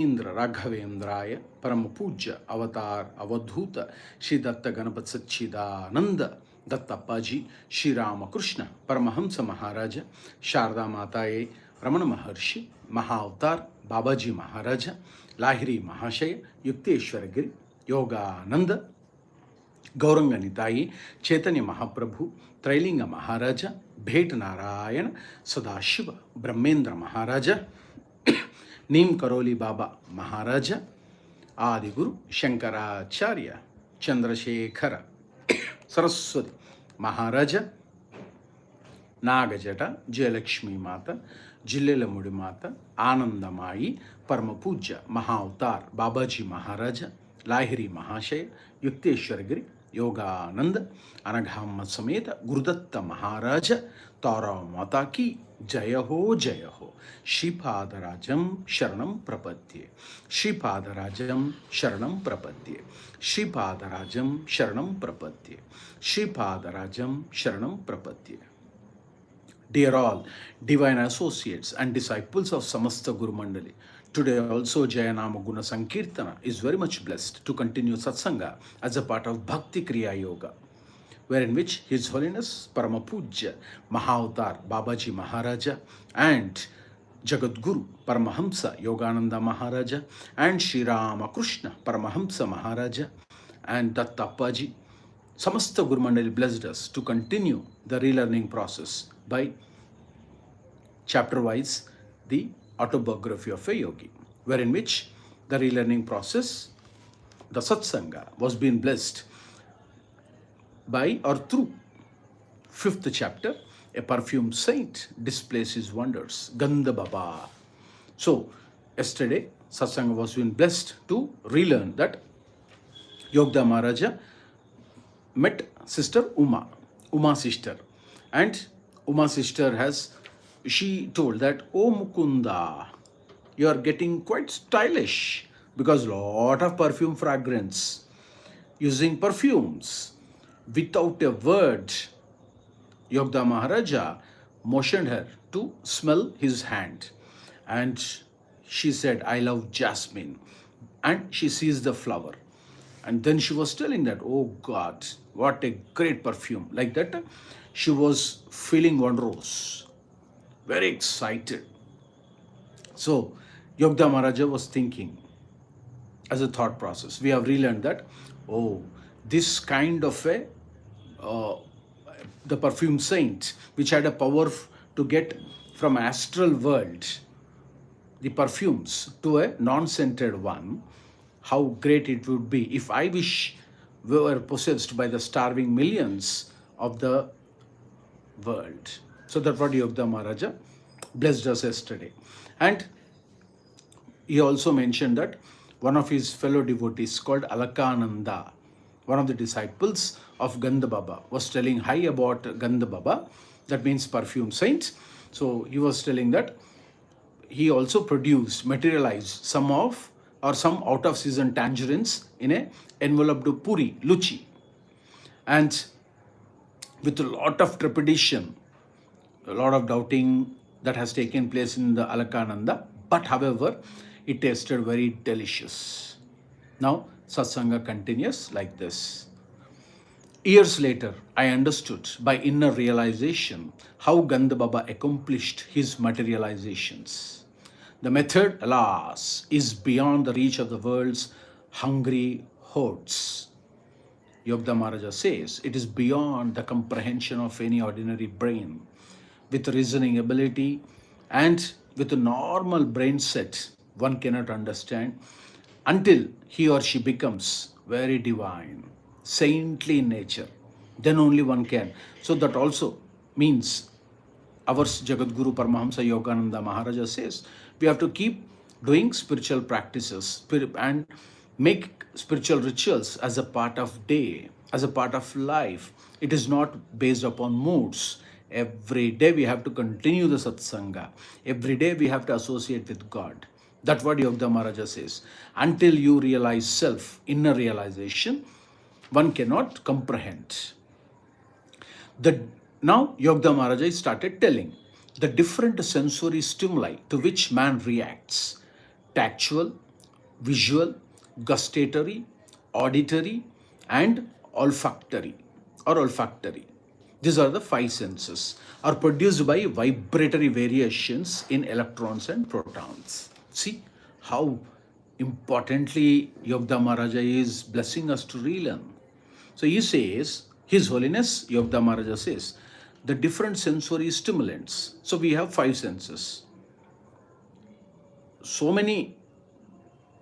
इंद्र राघवेंद्राय परम पूज्य अवतार अवधूत श्री दत्त गणपत सच्चिदानंद दत्तप्पाजी श्री रामकृष्ण परमहंस महाराज शारदा माताये रमण महर्षि महाअवतार बाबाजी महाराज लाहिरी महाशय युक्तेश्वर गिरि योगानंद गौरंग निताई चैतन्य महाप्रभु त्रैलिंग महाराज भेट नारायण सदाशिव ब्रह्मेंद्र महाराज नीम करोली बाबा महाराज आदि गुरु शंकराचार्य चंद्रशेखर सरस्वती महाराज नागजट जयलक्ष्मी माता जिल्लेलमुడి माता आनंदमाई परम पूज्य महाअवतार बाबाजी महाराज लाहिरी महाशय युक्तेश्वर गिरि योगानंद अनघाम समेत गुरुदत्त महाराज तारा माता की जय हो श्रीपादराजम शरणं प्रपद्ये श्रीपादराजम शरणं प्रपद्ये श्रीपादराजम शरणं प्रपद्ये श्रीपादराजम शरणं प्रपद्ये. Dear all divine associates and disciples of Samasta Guru Mandali, today also Jaya Nama Guna Sankeerthana is very much blessed to continue Satsanga as a part of Bhakti Kriya Yoga, wherein which His Holiness Paramapujya Mahavatar Babaji Maharaja and Jagat Guru Paramahansa Yogananda Maharaja and Sri Ramakrishna Paramahansa Maharaja and Dattappaji Samasta Guru Mandali blessed us to continue the relearning process by chapter-wise the Autobiography of a Yogi, wherein which the relearning process, the Satsanga, was being blessed by or through fifth chapter, a perfume saint displays his wonders, Gandha Baba. So, yesterday, Satsanga was being blessed to relearn that Yogda Maharaja met sister Uma sister, and Uma sister she told that, "Oh Mukunda, you are getting quite stylish because lot of perfume fragrance, using perfumes." Without a word, Yogda Maharaja motioned her to smell his hand, and she said, "I love jasmine," and she seized the flower. And then she was telling that, "Oh God, what a great perfume." Like that, she was feeling wondrous, very excited. So, Yogda Maharaja was thinking as a thought process. We have relearned that, oh, this kind of the perfume saint, which had a power to get from astral world the perfumes to a non-scented one, how great it would be if I wish we were possessed by the starving millions of the world. So that's what Yogda Maharaja blessed us yesterday. And he also mentioned that one of his fellow devotees called Alakananda, one of the disciples of Gandha Baba, was telling high about Gandha Baba, that means perfume saint. So he was telling that he also materialized some out of season tangerines in a enveloped puri, luchi. And with a lot of trepidation, a lot of doubting that has taken place in the Alakananda, but however, it tasted very delicious. Now, Satsanga continues like this. Years later, I understood by inner realization how Gandha Baba accomplished his materializations. The method, alas, is beyond the reach of the world's hungry hordes. Yogda Maharaja says it is beyond the comprehension of any ordinary brain. With reasoning ability and with a normal brain set, one cannot understand until he or she becomes very divine, saintly in nature. Then only one can. So that also means our Jagat Guru Paramahansa Yogananda Maharaja says we have to keep doing spiritual practices and make spiritual rituals as a part of day, as a part of life. It is not based upon moods. Every day we have to continue the Satsanga. Every day we have to associate with God. That's what Yogda Maharaja says. Until you realize self, inner realization, one cannot comprehend. Now Yogda Maharaja started telling the different sensory stimuli to which man reacts: tactual, visual, gustatory, auditory, and olfactory or olfactory. These are the five senses, are produced by vibratory variations in electrons and protons. See how importantly Yogda Maharaja is blessing us to relearn. So he says, His Holiness Yogda Maharaja says, the different sensory stimulants. So we have five senses. So many,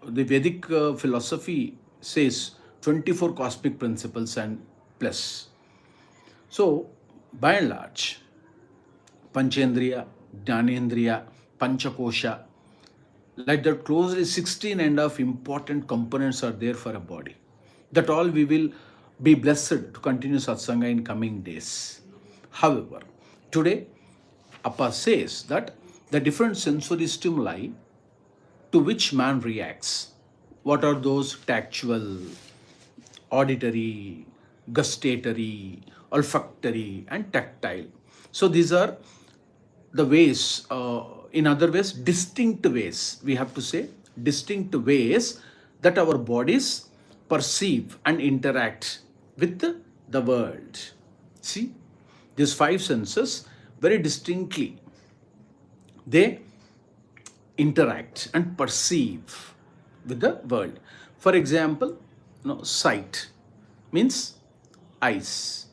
the Vedic philosophy says 24 cosmic principles and plus. So by and large, Panchendriya, Jnanendriya, Panchakosha, like that closely 16 and of important components are there for a body. That all we will be blessed to continue satsanga in coming days. However, today Appa says that the different sensory stimuli to which man reacts. What are those? Tactual, auditory, gustatory, olfactory, and tactile. So these are the ways, in other ways, distinct ways, we have to say, distinct ways that our bodies perceive and interact with the world. See, these five senses very distinctly, they interact and perceive with the world. For example, sight means eyes,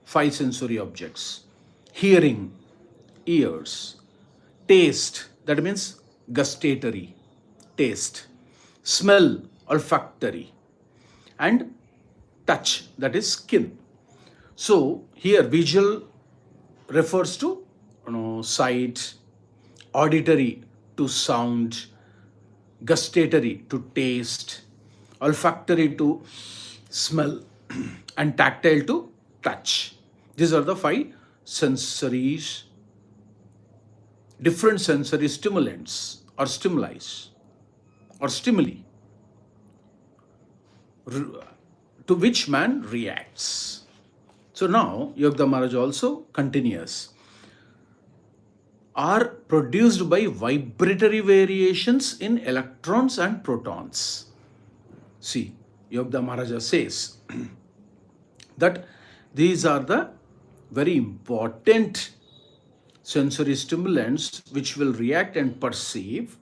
five sensory objects. Hearing, ears. Taste, that means gustatory, taste. Smell, olfactory. And touch, that is skin. So here visual refers to sight, auditory to sound, gustatory to taste, olfactory to smell, and tactile to touch. These are the five sensories, different sensory stimulants or stimuli or stimuli to which man reacts. So now Yogda Maharaj also continues, are produced by vibratory variations in electrons and protons. See, Yogda Maharaja says that these are the very important sensory stimulants which will react and perceive,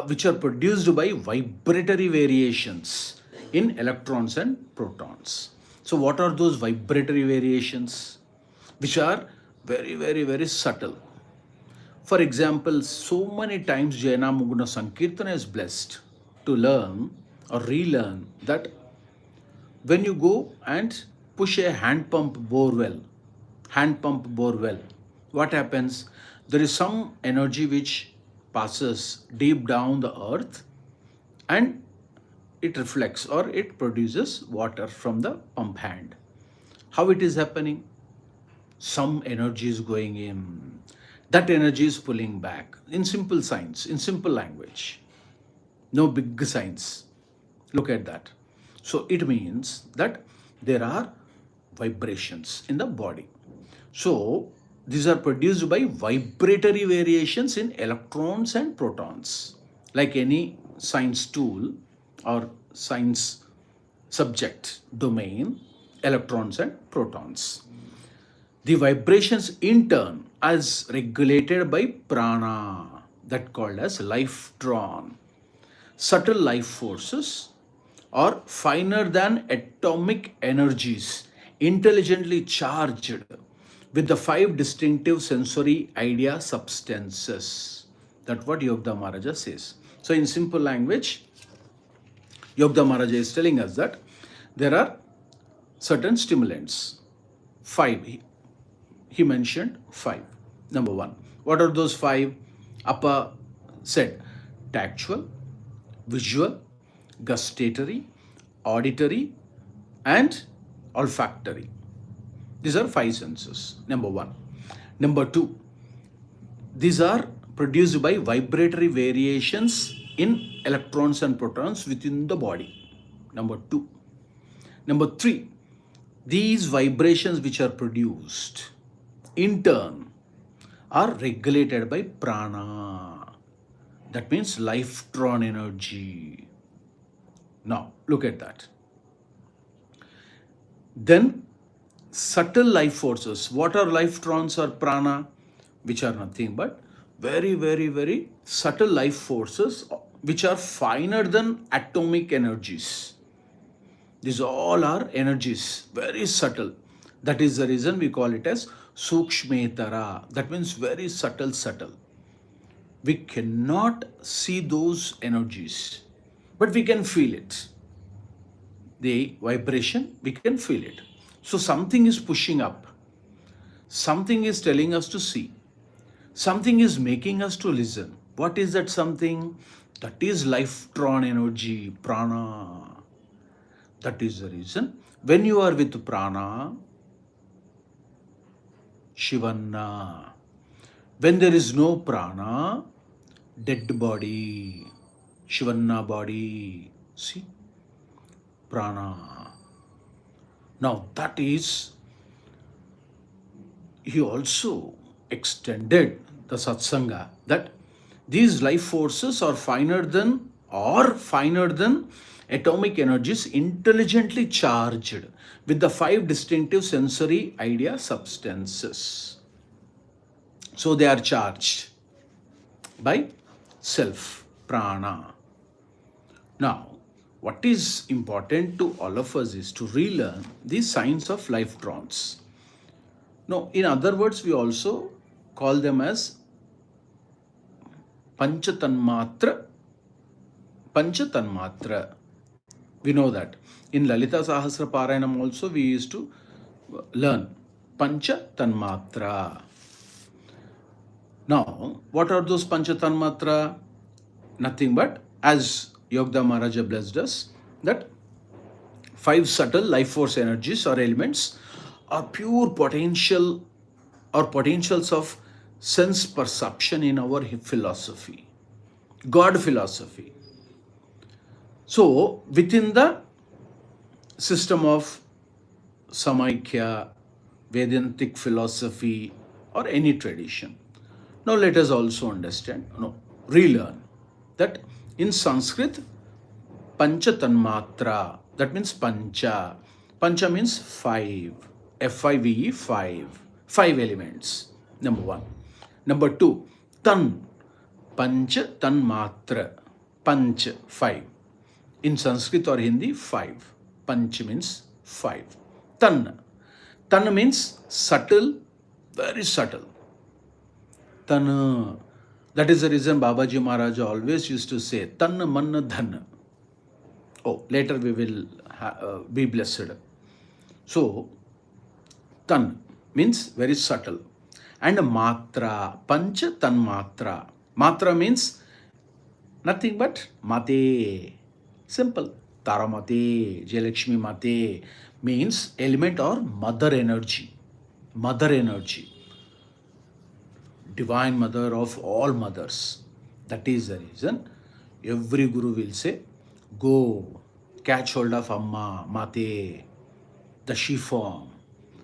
which are produced by vibratory variations in electrons and protons. So what are those vibratory variations? Which are very, very, very subtle. For example, so many times Jaya Nama Guna Sankeerthana is blessed to learn or relearn that when you go and push a hand pump bore well, what happens? There is some energy which passes deep down the earth and it reflects or it produces water from the pump hand. How it is happening? Some energy is going in. That energy is pulling back. In simple science, in simple language. No big science. Look at that. So it means that there are vibrations in the body. So these are produced by vibratory variations in electrons and protons. Like any science tool or science subject domain, electrons and protons. The vibrations in turn as regulated by prana, that called as lifetron. Subtle life forces or finer than atomic energies intelligently charged with the five distinctive sensory idea substances. That's what Yogda Maharaja says. So in simple language, Yogda Maharaja is telling us that there are certain stimulants. Five. He mentioned five. Number one. What are those five? Appa said tactual, visual, gustatory, auditory, and olfactory. These are five senses. Number one. Number two. These are produced by vibratory variations in electrons and protons within the body. Number two. Number three. These vibrations which are produced in turn are regulated by prana. That means lifetron energy. Now, look at that. Then, subtle life forces. What are lifetrons or prana? Which are nothing but very, very, very subtle life forces which are finer than atomic energies. These all are energies, very subtle. That is the reason we call it as sukshmetara. That means very subtle, subtle. We cannot see those energies, but we can feel it. The vibration, we can feel it. So something is pushing up, something is telling us to see, something is making us to listen. What is that something? That is lifetron energy, prana. That is the reason when you are with prana, Shivanna. When there is no prana, dead body, Shivanna body. See? Prana. Now that is, he also extended the satsanga that these life forces are finer than atomic energies intelligently charged with the five distinctive sensory idea substances. So they are charged by self, prana. Now, what is important to all of us is to relearn the science of lifetrons. Now, in other words, we also call them as Panchatanmatra. Panchatanmatra. We know that. In Lalita Sahasra Parayanam also we used to learn Panchatanmatra. Now, what are those Panchatanmatra? Nothing but, as Yogda Maharaja blessed us, that five subtle life force energies or elements are pure potential or potentials of sense perception in our philosophy, God philosophy. So, within the system of Samaikya, Vedantic philosophy, or any tradition. Now, let us also understand, relearn that in Sanskrit, Panchatanmatra, that means Pancha. Pancha means five. Five, five. Five elements. Number one. Number two, Tan. Pancha Tanmatra. Panch, five. In Sanskrit or Hindi, five. Panch means five. Tan. Tan means subtle, very subtle. Tan. That is the reason Babaji Maharaj always used to say, Tan Man Dhan. Oh, later we will be blessed. So, Tan means very subtle. And Matra, Pancha Tanmatra. Matra means nothing but Mate. Simple. Taramate, Jayalakshmi Mate means element or mother energy. Mother energy. Divine mother of all mothers. That is the reason every guru will say, go, catch hold of Amma, Mate, the she form.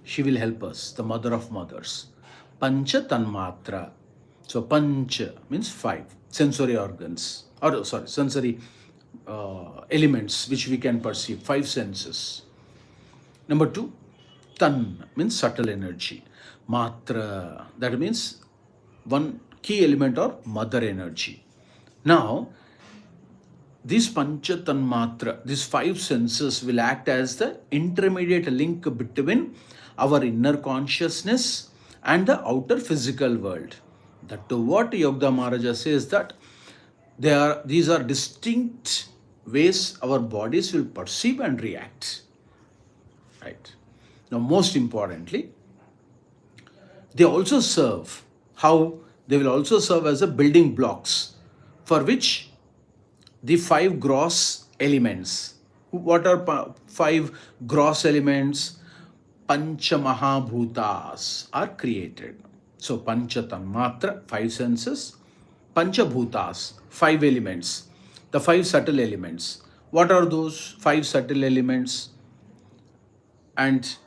She will help us, the mother of mothers. Pancha Tanmatra. So Pancha means five sensory organs, or sorry, sensory elements which we can perceive, five senses. Number two, Tan means subtle energy. Matra, that means one key element or mother energy. Now, these Panchatanmatra, these five senses will act as the intermediate link between our inner consciousness and the outer physical world. That to what Yogda Maharaja says that these are distinct ways our bodies will perceive and react. Right. Now, most importantly, they also serve, how they will also serve as a building blocks for which the five gross elements. What are five gross elements? Panchamahabhutas are created. So Panchatanmatra, five senses. Panchabhutas, five elements. The five subtle elements. What are those five subtle elements? And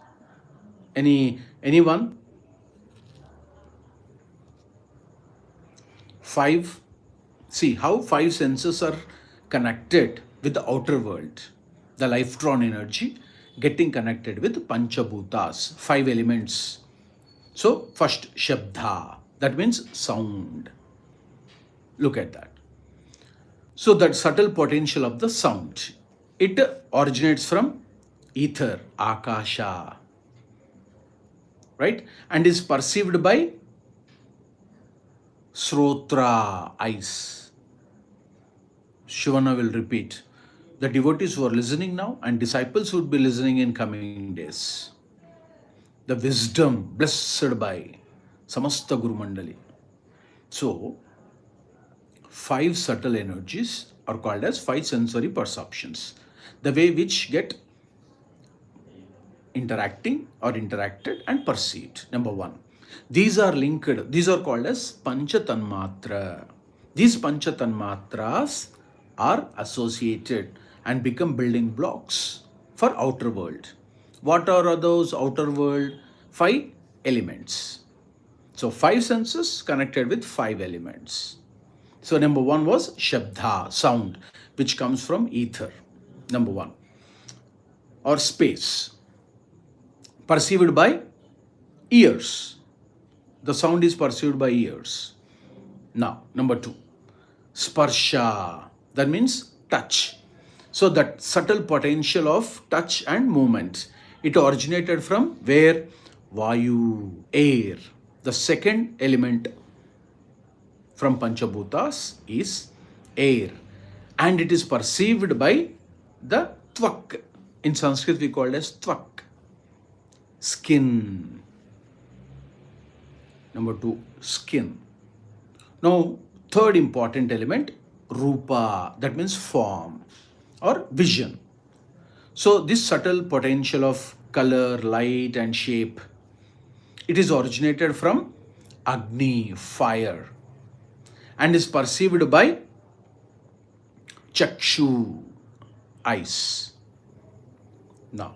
anyone? Five See how five senses are connected with the outer world. The lifetron energy getting connected with Panchabhutas, five elements. So, first, Shabda, that means sound. Look at that. So, that subtle potential of the sound, it originates from ether, Akasha, right? And is perceived by Srotra, eyes. Shivana will repeat. The devotees who are listening now and disciples would be listening in coming days. The wisdom blessed by Samasta Guru Mandali. So, five subtle energies are called as five sensory perceptions. The way which get interacting or interacted and perceived. Number one. These are linked, these are called as Panchatanmatra. These Panchatanmatras are associated and become building blocks for outer world. What are those outer world? Five elements. So five senses connected with five elements. So number one was Shabda, sound, which comes from ether. Number one. Or space, perceived by ears. The sound is perceived by ears. Now, number two, Sparsha, that means touch. So that subtle potential of touch and movement, it originated from where? Vayu, air. The second element from Panchabhutas is air. And it is perceived by the tvak. In Sanskrit we call it as tvak, skin. Number two, skin. Now, third important element, Rupa, that means form or vision. So, this subtle potential of color, light, and shape, it is originated from Agni, fire, and is perceived by Chakshu, eyes. Now,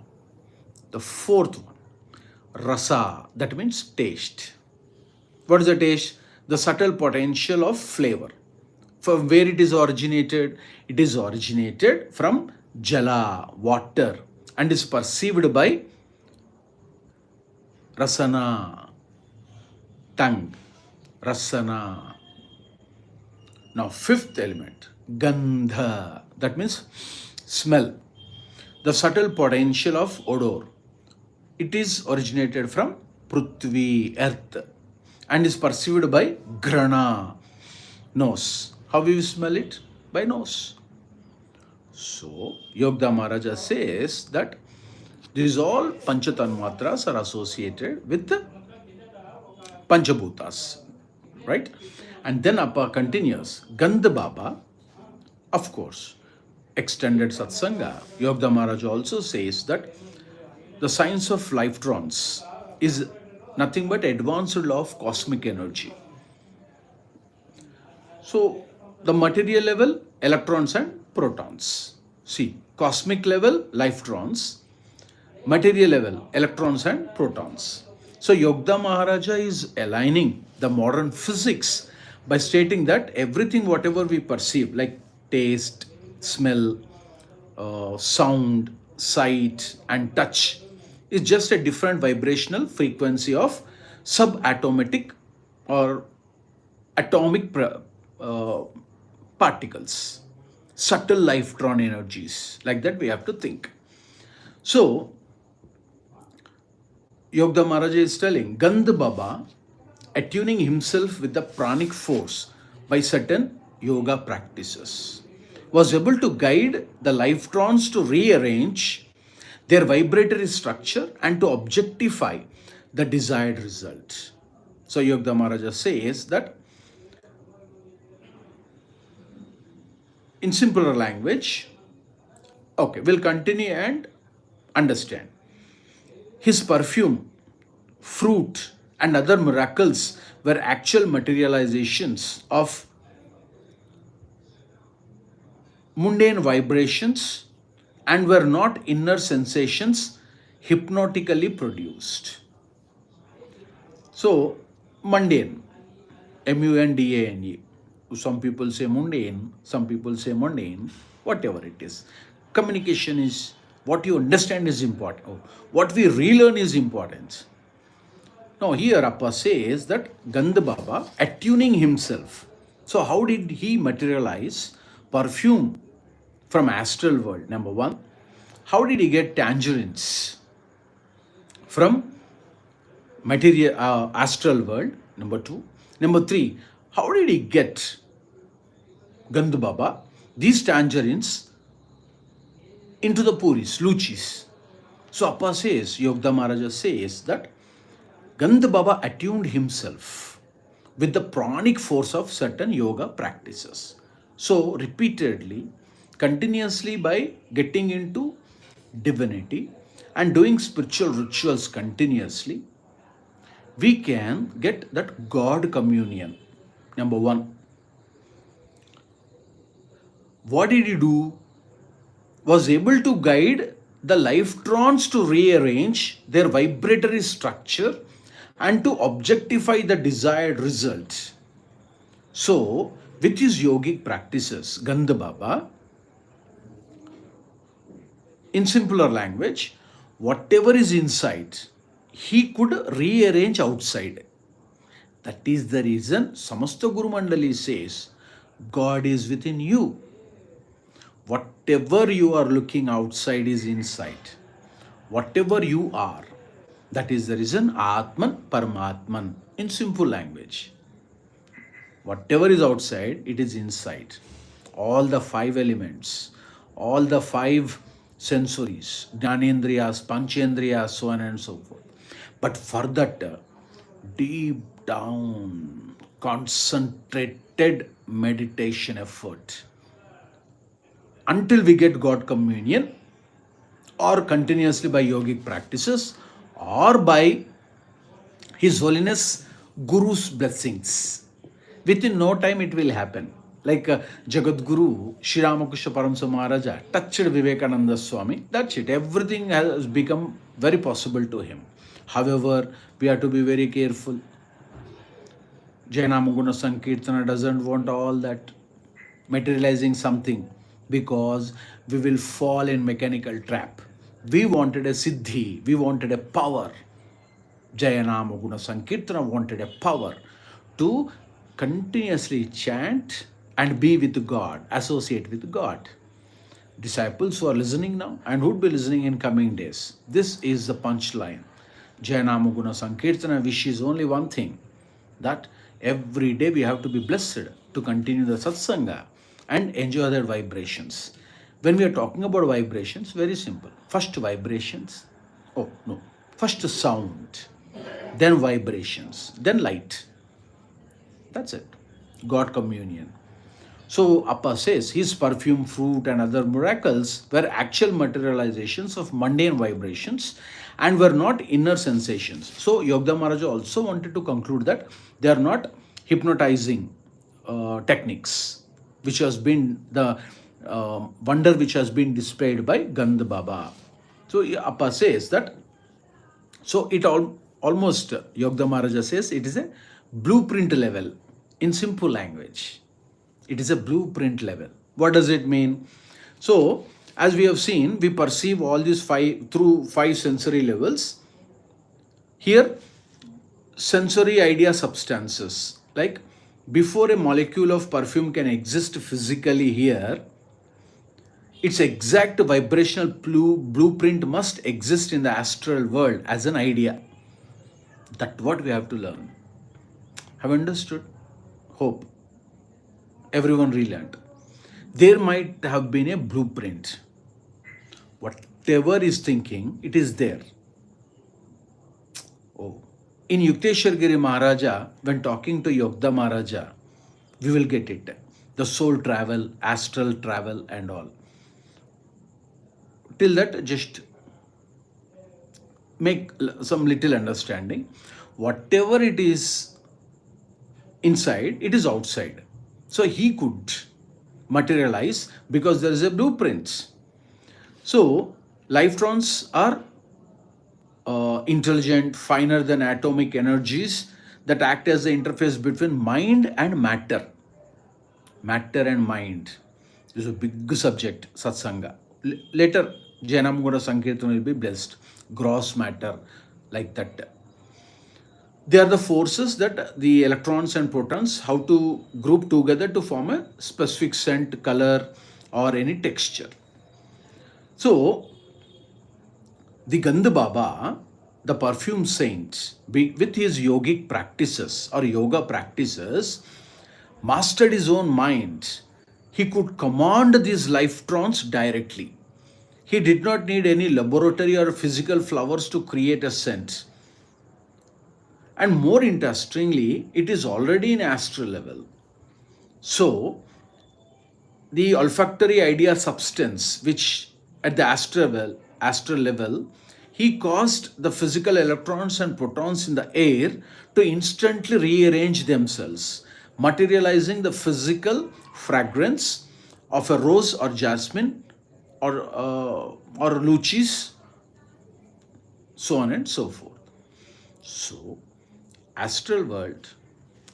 the fourth one, Rasa, that means taste. What is the taste? The subtle potential of flavor. From where it is originated? It is originated from Jala, water, and is perceived by Rasana, tongue, Rasana. Now, fifth element, Gandha, that means smell. The subtle potential of odor. It is originated from Prithvi, earth, and is perceived by Grana, nose. How we smell it? By nose. So, Yogda Maharaja says that these all Panchatanmatras are associated with the Panchabhutas, right? And then Appa continues, Gandha Baba, of course, extended Satsanga. Yogda Maharaj also says that the science of Lifetrons is nothing but advanced law of cosmic energy. So, the material level, electrons and protons. See, cosmic level, Lifetrons, material level, electrons and protons. So, Yogda Maharaja is aligning the modern physics by stating that everything, whatever we perceive, like taste, smell, sound, sight, and touch, is just a different vibrational frequency of subatomic or atomic particles, subtle lifetron energies. Like that, we have to think. So, Yogda Maharaj is telling Gandha Baba attuning himself with the pranic force by certain yoga practices was able to guide the lifetrons to rearrange their vibratory structure and to objectify the desired result. So Yogda Maharaja says that in simpler language, okay, we'll continue and understand. His perfume, fruit, and other miracles were actual materializations of mundane vibrations and were not inner sensations hypnotically produced. So, mundane, MUNDANE. some people say mundane, some people say mundane, whatever it is. Communication is what you understand is important. Oh, what we relearn is important. Now, here Appa says that Gandha Baba attuning himself. So, how did he materialize perfume from astral world? Number one, how did he get tangerines from material astral world? Number two. Number three, how did he get Gandha Baba these tangerines into the puris, luchis? So Appa says, Yogda Maharaja says that Gandha Baba attuned himself with the pranic force of certain yoga practices. So, repeatedly, continuously by getting into divinity and doing spiritual rituals continuously, we can get that God communion. Number one, what did he do? Was able to guide the lifetrons to rearrange their vibratory structure and to objectify the desired result. So, with his yogic practices, Gandha Baba, in simpler language, whatever is inside, he could rearrange outside. That is the reason Samasta Guru Mandali says, God is within you. Whatever you are looking outside is inside. Whatever you are, that is the reason Atman Paramatman, in simple language. Whatever is outside, it is inside. All the five elements, all the five sensories, Jnanendriyas, Panchendriyas, so on and so forth. But for that, deep down, concentrated meditation effort until we get God communion, or continuously by yogic practices, or by His Holiness Guru's blessings. Within no time it will happen. Like Jagat Guru, Sri Ramakrishna Paramhansa Maharaja touched Vivekananda Swami. That's it. Everything has become very possible to him. However, we have to be very careful. Jaya Nama Guna Sankeerthana doesn't want all that materializing something, because we will fall in mechanical trap. We wanted a siddhi, we wanted a power. Jaya Nama Guna Sankeerthana wanted a power to continuously chant and be with God, associate with God. Disciples who are listening now and would be listening in coming days, this is the punchline. Jaya Nama Guna Sankeerthana wishes only one thing, that every day we have to be blessed to continue the Satsanga and enjoy their vibrations. When we are talking about vibrations, very simple. First vibrations, first sound, then vibrations, then light. That's it. God communion. So Appa says his perfume, fruit, and other miracles were actual materializations of mundane vibrations and were not inner sensations. So Yogda Maharaj also wanted to conclude that they are not hypnotizing techniques, which has been the wonder which has been displayed by Gandha Baba. So Appa says that, so it almost, Yogda Maharaja says, it is a blueprint level in simple language. It is a blueprint level. What does it mean? So, as we have seen, we perceive all these through five sensory levels. Here, sensory idea substances, like before a molecule of perfume can exist physically here, its exact vibrational blueprint must exist in the astral world as an idea. That's what we have to learn. Have understood? Hope everyone relearned. There might have been a blueprint. Whatever is thinking, it is there. In Yukteswar Giri Maharaja, when talking to Yogda Maharaja, we will get it. The soul travel, astral travel, and all. Till that, just make some little understanding. Whatever it is inside, it is outside. So he could materialize because there is a blueprint. So lifetrons are intelligent, finer than atomic energies that act as the interface between mind and matter. matter and mind. This is a big subject, Satsanga. Later, Jaya Nama Guna Sankeerthana will be blessed. Gross matter, like that. They are the forces that the electrons and protons how to group together to form a specific scent, color, or any texture. So, the Gandha Baba, the perfume saint, with his yogic practices or yoga practices, mastered his own mind. He could command these lifetrons directly. He did not need any laboratory or physical flowers to create a scent. And more interestingly, it is already in astral level. So, the olfactory idea substance, which at the astral level, he caused the physical electrons and protons in the air to instantly rearrange themselves, materializing the physical fragrance of a rose or jasmine or lucis, so on and so forth. So, astral world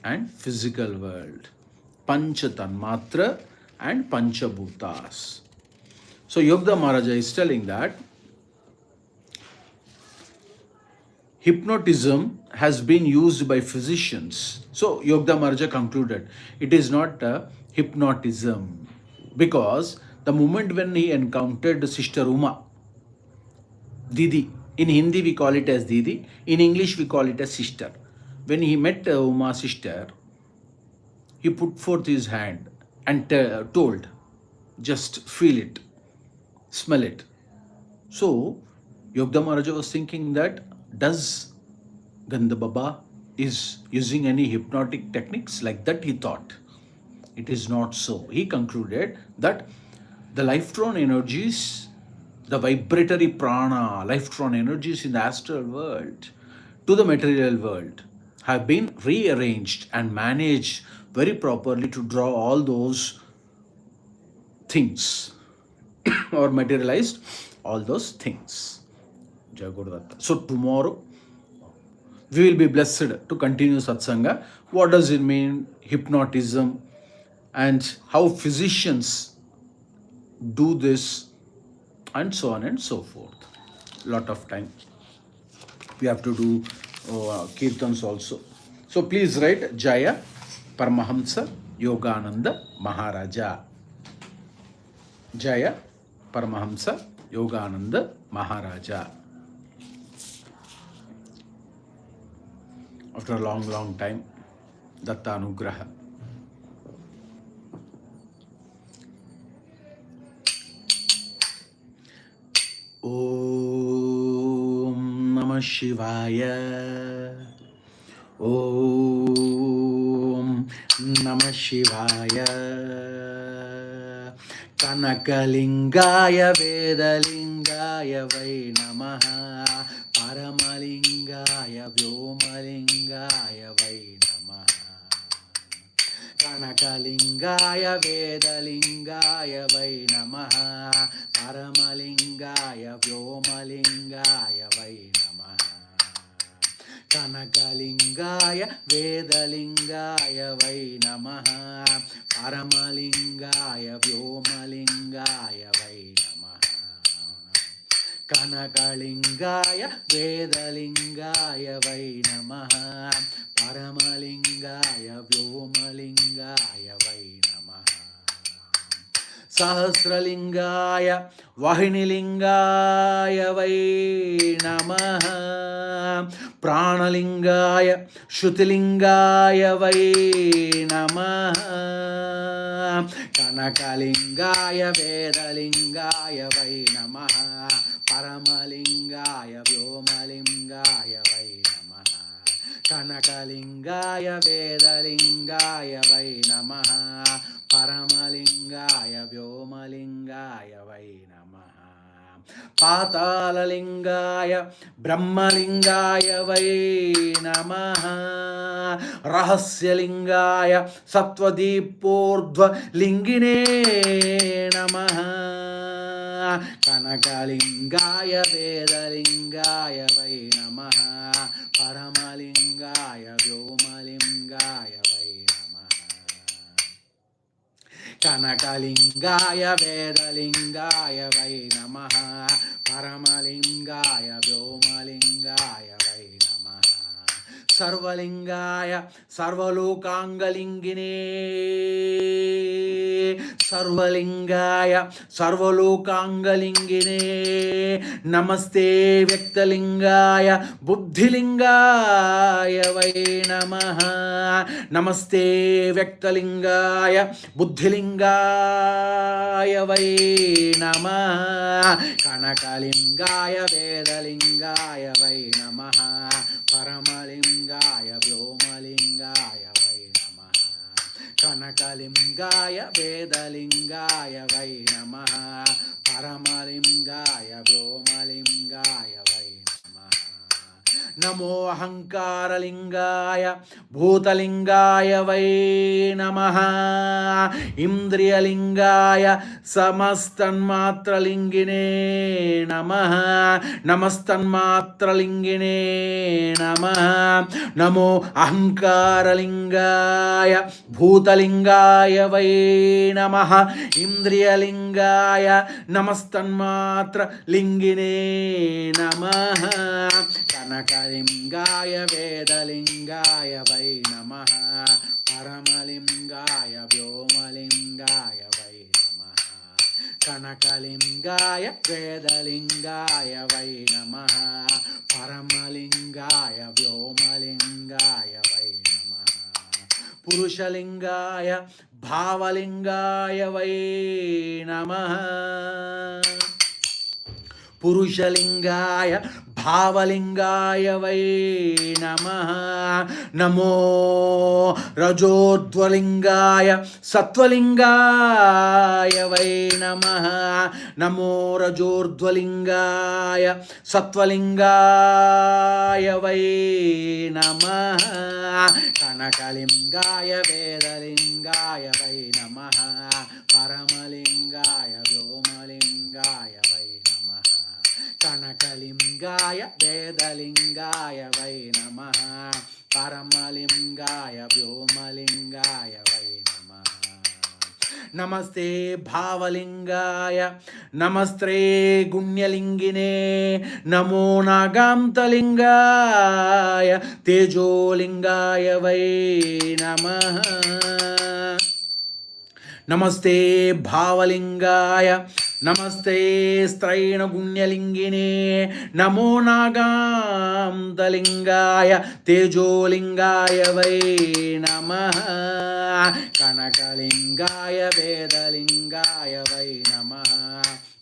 and physical world, Panchatanmatra and Panchabhutas. So Yogda Maharaja is telling that hypnotism has been used by physicians. So Yogda Maharaja concluded it is not hypnotism, because the moment when he encountered Sister Uma, Didi, in Hindi we call it as Didi, in English we call it as sister. When he met Uma sister, he put forth his hand and told, just feel it, smell it. So, Yogda Maharaja was thinking that does Gandha Baba is using any hypnotic techniques, like that he thought. It is not so. He concluded that the lifetron energies, the vibratory prana, lifetron energies in the astral world to the material world have been rearranged and managed very properly to draw all those things or materialized all those things. Jai Gurudatta. So tomorrow we will be blessed to continue Satsanga. What does it mean, hypnotism, and how physicians do this, and so on and so forth. Lot of time. We have to do kirtans also. So please write Jaya Paramahansa Yogananda Maharaja. Jaya Paramahansa Yogananda Maharaja. After a long, long time, Datta Anugraha. Om Namah Shivaya. Om Namah Shivaya. Kanakalingaya Vedalingaya Vai Namaha. Paramalingaya Vyomalingaya Vai Namaha. Kanakalingaya Vedalingaya Vai Namaha. Paramalingaya Vyomalingaya Vai Namaha. Kanakalingaya Vedalingaya Vai Namaha. Paramalingaya Vyomalingaya Vai Namaha. Kanakalingaya Vedalingaya Vai Namaha. Paramalingaya Vyomalingaya Vai Namaha. Sahasralingaya Vahinilingaya Vai Namaha. Pranalingaya Shrutilingaya Vai Namaha. Kanakalingaya Vedalingaya Vai Namaha. Paramalingaya Vyomalingaya Vai Namaha. Kanakalingaya Vedalingaya Vai Namaha. Paramalingaya Vyomalingaya Vai Namaha. Patalalingaya Brahmalingaya Vai Namaha. Rahasyalingaya Satvadipordva Lingine Namaha. Kanakalingaya Vedalingaya Vai Namaha. Paramalingaya Vyomalingaya Vai Namaha. కనకలింగాయ వేదలింగాయ వై నమః పరమలింగాయ వ్యోమలింగాయ why నమః సర్వలింగాయ సర్వలోకాంగలింగినే సర్వలింగాయ సర్వలోకాంగలింగినే నమస్తే వ్యక్తలింగాయ బుద్ధిలింగాయ why నమః నమస్తే వ్యక్తలింగాయ బుద్ధిలింగాయ why నమః కనకలింగాయ వేదలింగాయ వై నమః పరమలింగాయ వ్యోమలింగాయ వై నమః కనకలింగాయ వేదలింగాయ వై నమః పరమలింగాయ వ్యోమలింగాయ వై నమః నమో అహంకారలింగాయ భూతలింగాయ వై నమః ఇంద్రియలింగాయ సమస్తన్మాత్రలింగినే నమః నమస్తన్మాత్రలింగినే నమః నమో అహంకారలింగాయ భూతలింగాయ వై నమః ఇంద్రియలింగాయ నమస్తన్మాత్రలింగినే నమః కనకలింగాయ వేదలింగాయ వై నమః పరమలింగాయ వ్యోమలింగాయ వై నమః కనకలింగాయ వేదలింగాయ వై నమః పరమలింగాయ వ్యోమలింగాయ వై నమః పురుషలింగాయ భావలింగాయ వై నమః పురుషలింగాయ భావలింగాయ వై నమః నమో రజోర్ధ్వలింగాయ సత్వలింగాయ వై నమః నమో రజోర్ధ్వలింగాయ సత్వలింగాయ వై నమః కనకలింగాయ వేదలింగాయ వై నమః పరమలింగాయ వ్యోమలింగాయ వై నమః కనకలింగాయ వేదలింగాయ వై నమః పరమలింగాయ వ్యోమలింగాయ వై నమః నమస్తే భావలింగాయ నమస్తే గుణ్యలింగినే నమో నాగాంతలింగాయ తేజోలింగాయ వై నమః నమస్తే భావలింగాయ నమస్తే స్త్రైణగుణ్యలింగినే నమో నాగాంతలింగాయ తేజోలింగాయ వై నమః కనకలింగాయ వేదలింగాయ వై నమః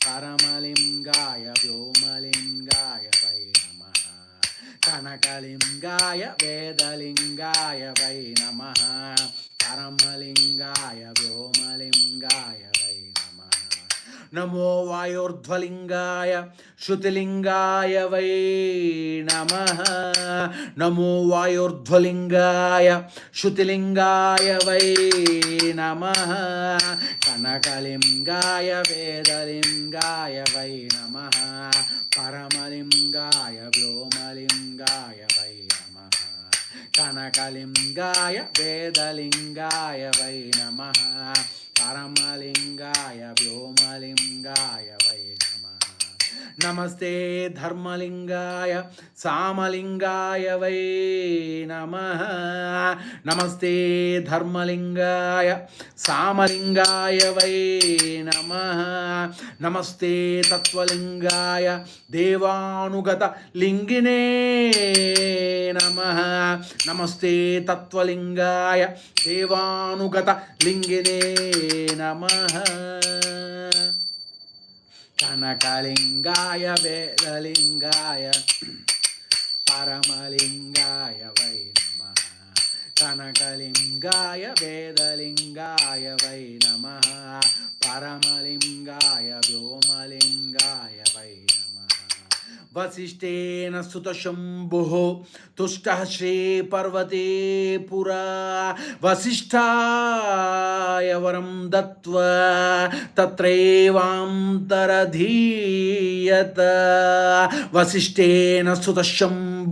పరమలింగాయ వ్యోమలింగాయ వై నమః కనకలింగాయ వేదలింగాయ వై నమః పరమలింగాయ వ్యోమలింగాయ వై నమః నమో వాయోర్ధ్వలింగాయ శృతిలింగాయ వై నమః నమో వాయోర్ధ్వలింగాయ శృతిలింగాయ వై నమః కనకలింగాయ వేదలింగాయ వై నమః పరమలింగాయ వ్యోమలింగాయ వై నమః కనకలింగాయ వేదలింగాయ వై నమః పరమలింగాయ వ్యోమలింగాయ వై నమః నమస్తే ధర్మలింగాయ సామలింగాయ వై నమః నమస్తే ధర్మలింగాయ సామలింగాయ వై నమః నమస్తే తత్వలింగాయ దేవానుగత లింగినే నమః నమస్తే తత్వలింగాయ దేవానుగత లింగినే నమః కనకలింగాయ వేదలింగాయ పరమలింగాయ వై నమః కనకలింగాయ వేదలింగాయ వై నమః పరమలింగాయ వ్యోమలింగాయ వై నమః వసిష్ఠేన సుతశంభుః తుష్టః శ్రీపర్వతే పురా వసిష్ఠాయ వరం దత్వా తత్రైవాంతరధీయత వసిష్ఠేన సుతశంభుః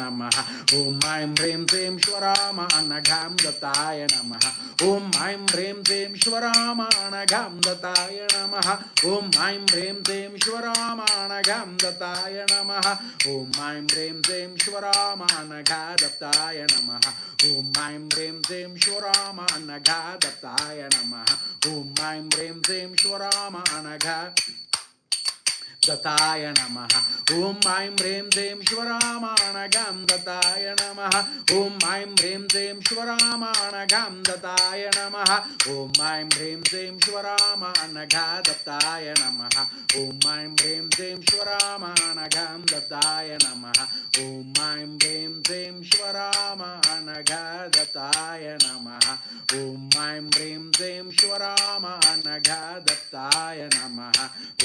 नमः ॐ ऐं ह्रीं श्रीं श्वराम अनघां दत्ताय नमः ॐ ऐं ह्रीं श्रीं श्वराम अनघां दत्ताय नमः ॐ ऐं ह्रीं श्रीं श्वराम अनघां दत्ताय नमः ॐ ऐं ह्रीं श्रीं श्वराम अनघा दत्ताय नमः ॐ ऐं ह्रीं श्रीं श्वराम अनघा दत्ताय नमः ॐ ऐं ह्रीं श्रीं श्वराम अनघा दत्ताय नमः ॐ ऐं ह्रीं श्रीं श्वरामाणगां दत्ताय नमः ॐ ऐं ह्रीं श्रीं श्वरामाणगां दत्ताय नमः ॐ ऐं ह्रीं श्रीं श्वरामाणगा दत्ताय नमः ॐ ऐं ह्रीं श्रीं श्वरामाणगां दत्ताय नमः ॐ ऐं ह्रीं श्रीं श्वरामाणगा दत्ताय नमः ॐ ऐं ह्रीं श्रीं श्वरामाणगा दत्ताय नमः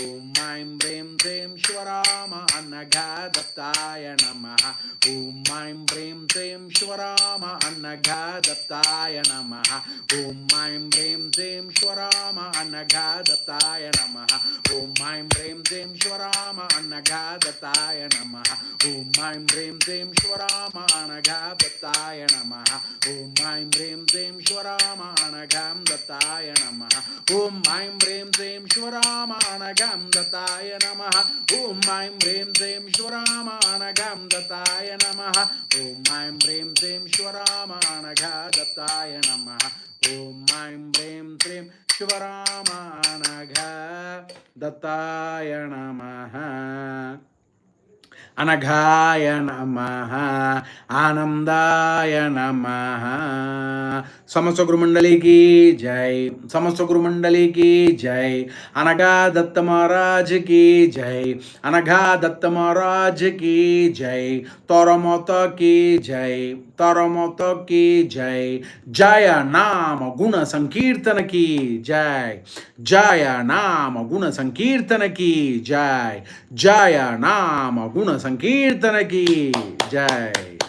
ॐ ऐं ह्रीं ह्रीं श्वराम अनघा दत्ताय नमः ॐ ऐं ह्रीं श्रीं श्वराम अनघा दत्ताय नमः ॐ ऐं ह्रीं श्रीं श्वराम अनघा दत्ताय नमः ॐ ऐं ह्रीं श्रीं श्वराम अनघा दत्ताय नमः ॐ ऐं ह्रीं श्रीं श्वराम अनघा दत्ताय नमः ॐ ऐं ह्रीं श्रीं श्वराम अनघां दत्ताय नमः ॐ ऐं ह्रीं श्रीं श्वराम अनघां दत्ताय नमः ॐ ऐं ह्रीं श्रीं श्वरामाणगां दत्ताय नमः ॐ ऐं ह्रीं श्रीं श्वरामाणगा दत्ताय नमः ॐ ऐं ह्रीं श्रीं श्वरामाणगा दत्ताय नमः अनघाय नमः आनंदाय नमः समस्त गुरुमंडली की जय समस्त गुरुमंडली की जय अनघा दत्त महाराज की जय अनघा दत्त महाराज की जय तोरमत की जय तोरमत की जय जय नाम गुण संकीर्तन की जय जय नाम गुण संकीर्तन की जय जय नाम गुण संकीर्तन की जय।